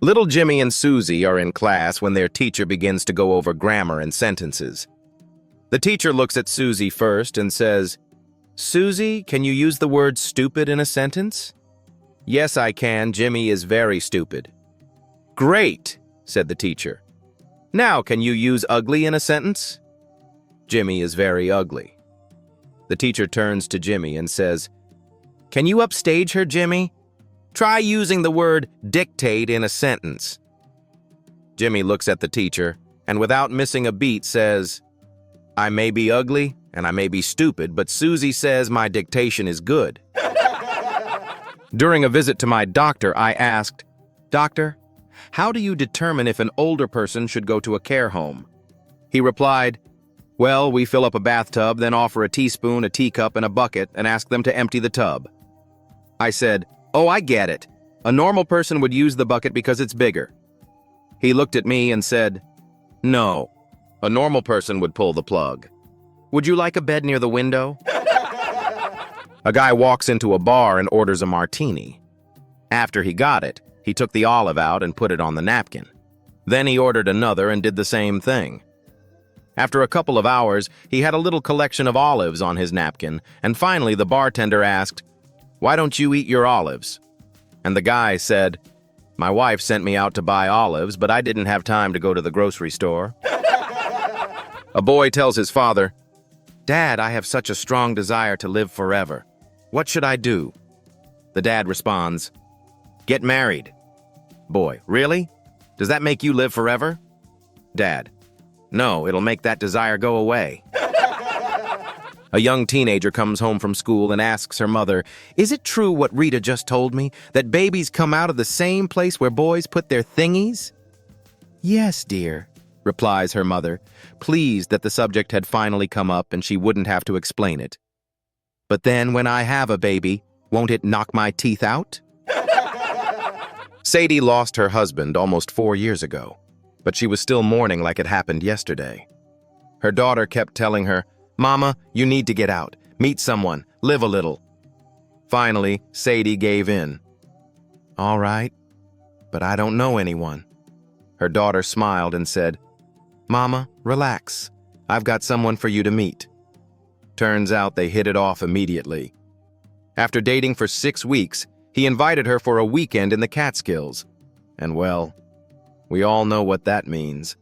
Little Jimmy and Susie are in class when their teacher begins to go over grammar and sentences. The teacher looks at Susie first and says, "Susie, can you use the word stupid in a sentence?" "Yes, I can. Jimmy is very stupid." "Great," said the teacher. "Now, can you use ugly in a sentence?" "Jimmy is very ugly." The teacher turns to Jimmy and says, "Can you upstage her, Jimmy? Try using the word dictate in a sentence." Jimmy looks at the teacher and without missing a beat says, "I may be ugly and I may be stupid, but Susie says my dictation is good." During a visit to my doctor, I asked, "Doctor, how do you determine if an older person should go to a care home?" He replied, "Well, we fill up a bathtub, then offer a teaspoon, a teacup, and a bucket and ask them to empty the tub." I said, "Oh, I get it. A normal person would use the bucket because it's bigger." He looked at me and said, "No, a normal person would pull the plug. Would you like a bed near the window?" A guy walks into a bar and orders a martini. After he got it, he took the olive out and put it on the napkin. Then he ordered another and did the same thing. After a couple of hours, he had a little collection of olives on his napkin, and finally the bartender asked, "Why don't you eat your olives?" And the guy said, "My wife sent me out to buy olives, but I didn't have time to go to the grocery store." A boy tells his father, "Dad, I have such a strong desire to live forever. What should I do?" The dad responds, "Get married." Boy, "Really? Does that make you live forever?" Dad, "No, it'll make that desire go away." A young teenager comes home from school and asks her mother, "Is it true what Rita just told me, that babies come out of the same place where boys put their thingies?" "Yes, dear," replies her mother, pleased that the subject had finally come up and she wouldn't have to explain it. "But then when I have a baby, won't it knock my teeth out?" Sadie lost her husband almost 4 years ago, but she was still mourning like it happened yesterday. Her daughter kept telling her, "Mama, you need to get out, meet someone, live a little." Finally, Sadie gave in. "All right, but I don't know anyone." Her daughter smiled and said, "Mama, relax. I've got someone for you to meet." Turns out they hit it off immediately. After dating for 6 weeks, he invited her for a weekend in the Catskills. And well, we all know what that means.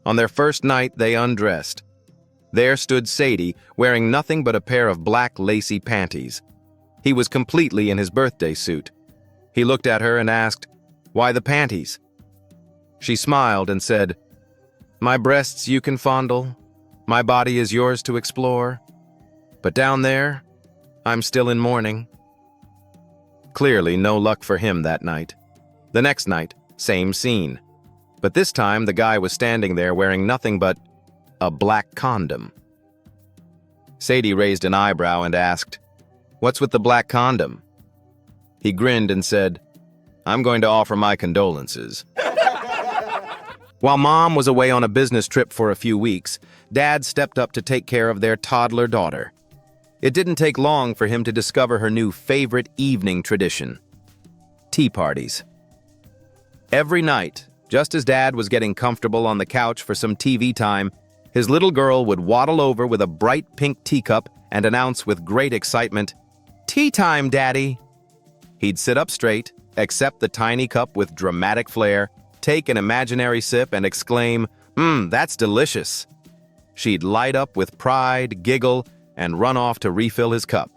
On their first night, they undressed. There stood Sadie, wearing nothing but a pair of black lacy panties. He was completely in his birthday suit. He looked at her and asked, "Why the panties?" She smiled and said, "My breasts you can fondle, my body is yours to explore, but down there, I'm still in mourning." Clearly, no luck for him that night. The next night, same scene. But this time, the guy was standing there wearing nothing but a black condom. Sadie raised an eyebrow and asked, "What's with the black condom?" He grinned and said, "I'm going to offer my condolences." While Mom was away on a business trip for a few weeks, Dad stepped up to take care of their toddler daughter. It didn't take long for him to discover her new favorite evening tradition: tea parties. Every night, just as Dad was getting comfortable on the couch for some TV time, his little girl would waddle over with a bright pink teacup and announce with great excitement, "Tea time, Daddy!" He'd sit up straight, accept the tiny cup with dramatic flair, take an imaginary sip, and exclaim, That's delicious." She'd light up with pride, giggle, and run off to refill his cup.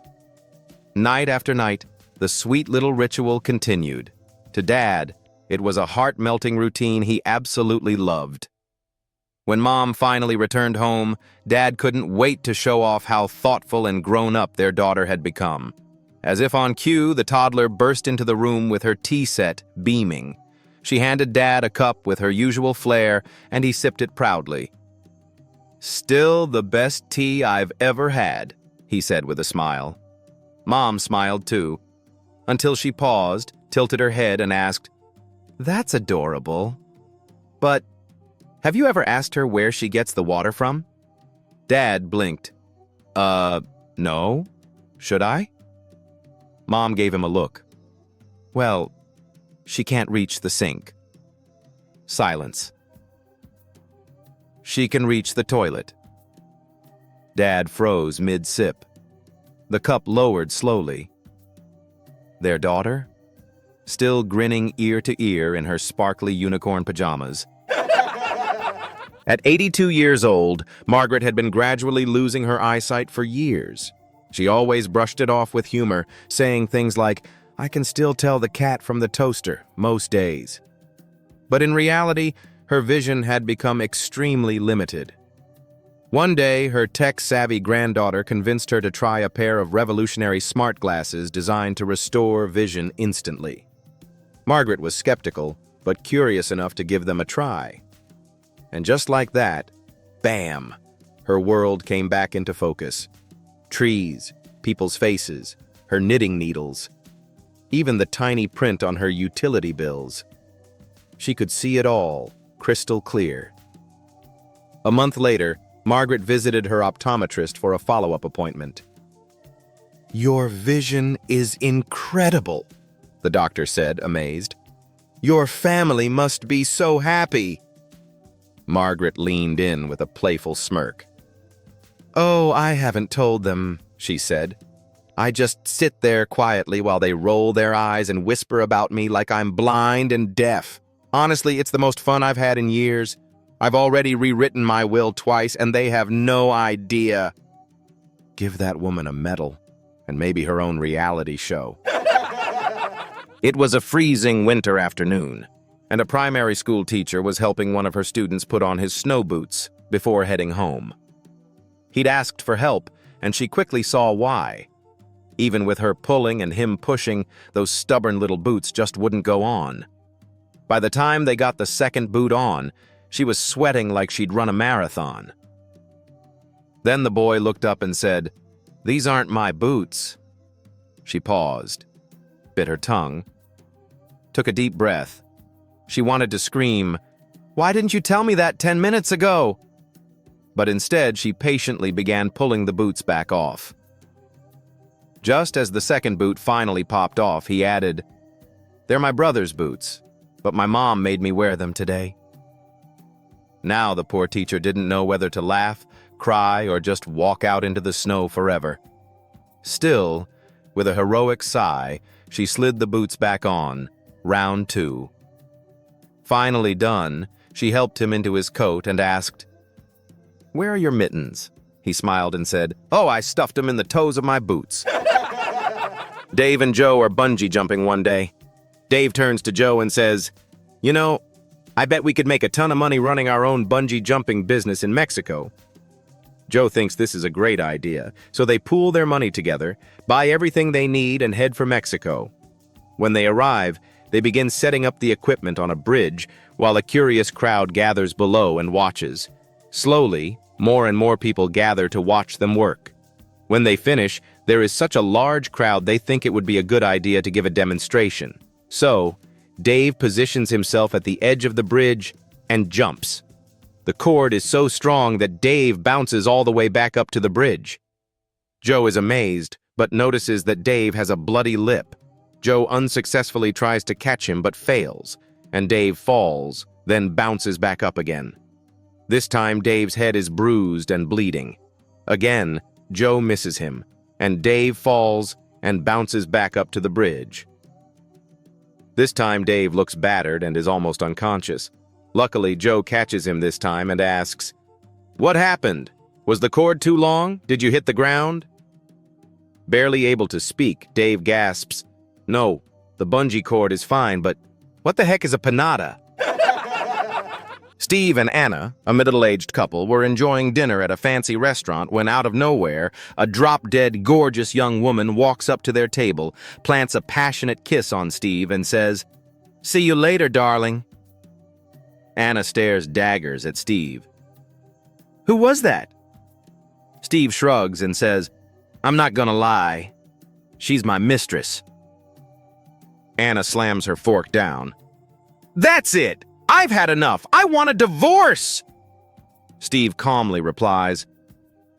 Night after night, the sweet little ritual continued. To Dad, it was a heart-melting routine he absolutely loved. When Mom finally returned home, Dad couldn't wait to show off how thoughtful and grown-up their daughter had become. As if on cue, the toddler burst into the room with her tea set, beaming. She handed Dad a cup with her usual flair, and he sipped it proudly. "Still the best tea I've ever had," he said with a smile. Mom smiled too, until she paused, tilted her head, and asked, "That's adorable. But have you ever asked her where she gets the water from?" Dad blinked. No. Should I?" Mom gave him a look. "Well, She can't reach the sink. Silence. She can reach the toilet. Dad froze mid-sip. The cup lowered slowly. Their daughter? Still grinning ear to ear in her sparkly unicorn pajamas. At 82 years old, Margaret had been gradually losing her eyesight for years. She always brushed it off with humor, saying things like, "I can still tell the cat from the toaster most days." But in reality, her vision had become extremely limited. One day, her tech-savvy granddaughter convinced her to try a pair of revolutionary smart glasses designed to restore vision instantly. Margaret was skeptical, but curious enough to give them a try. And just like that, bam, her world came back into focus. Trees, people's faces, her knitting needles, even the tiny print on her utility bills. She could see it all, crystal clear. A month later, Margaret visited her optometrist for a follow-up appointment. "Your vision is incredible," the doctor said, amazed. "Your family must be so happy." Margaret leaned in with a playful smirk. "Oh, I haven't told them," she said. "I just sit there quietly while they roll their eyes and whisper about me like I'm blind and deaf. Honestly, it's the most fun I've had in years. I've already rewritten my will twice, and they have no idea." Give that woman a medal, and maybe her own reality show. It was a freezing winter afternoon, and a primary school teacher was helping one of her students put on his snow boots before heading home. He'd asked for help, and she quickly saw why. Even with her pulling and him pushing, those stubborn little boots just wouldn't go on. By the time they got the second boot on, she was sweating like she'd run a marathon. Then the boy looked up and said, "These aren't my boots." She paused, bit her tongue, took a deep breath. She wanted to scream, "Why didn't you tell me that 10 minutes ago?" But instead, she patiently began pulling the boots back off. Just as the second boot finally popped off, he added, "They're my brother's boots, but my mom made me wear them today." Now the poor teacher didn't know whether to laugh, cry, or just walk out into the snow forever. Still, with a heroic sigh, she slid the boots back on, round two. Finally done, she helped him into his coat and asked, "Where are your mittens?" He smiled and said, "Oh, I stuffed them in the toes of my boots." Dave and Joe are bungee jumping one day. Dave turns to Joe and says, "You know, I bet we could make a ton of money running our own bungee jumping business in Mexico." Joe thinks this is a great idea, so they pool their money together, buy everything they need, and head for Mexico. When they arrive, they begin setting up the equipment on a bridge while a curious crowd gathers below and watches. Slowly, more and more people gather to watch them work. When they finish, there is such a large crowd they think it would be a good idea to give a demonstration. So, Dave positions himself at the edge of the bridge and jumps. The cord is so strong that Dave bounces all the way back up to the bridge. Joe is amazed, but notices that Dave has a bloody lip. Joe unsuccessfully tries to catch him but fails, and Dave falls, then bounces back up again. This time, Dave's head is bruised and bleeding. Again, Joe misses him, and Dave falls and bounces back up to the bridge. This time, Dave looks battered and is almost unconscious. Luckily, Joe catches him this time and asks, "What happened? Was the cord too long? Did you hit the ground?" Barely able to speak, Dave gasps, "No, the bungee cord is fine, but what the heck is a panada?" Steve and Anna, a middle-aged couple, were enjoying dinner at a fancy restaurant when out of nowhere, a drop-dead, gorgeous young woman walks up to their table, plants a passionate kiss on Steve, and says, "See you later, darling." Anna stares daggers at Steve. "Who was that?" Steve shrugs and says, "I'm not gonna lie. She's my mistress." Anna slams her fork down. "That's it! I've had enough! I want a divorce!" Steve calmly replies,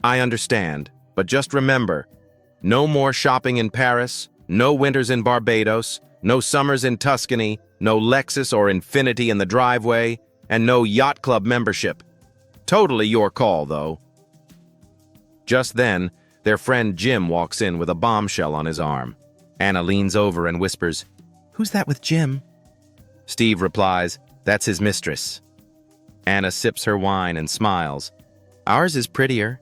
"I understand, but just remember, no more shopping in Paris, no winters in Barbados, no summers in Tuscany, No Lexus or Infinity in the driveway, and no yacht club membership. Totally your call, though. Just then, their friend Jim walks in with a bombshell on his arm. Anna leans over and whispers, "Who's that with Jim?" Steve replies, "That's his mistress." Anna sips her wine and smiles. "Ours is prettier."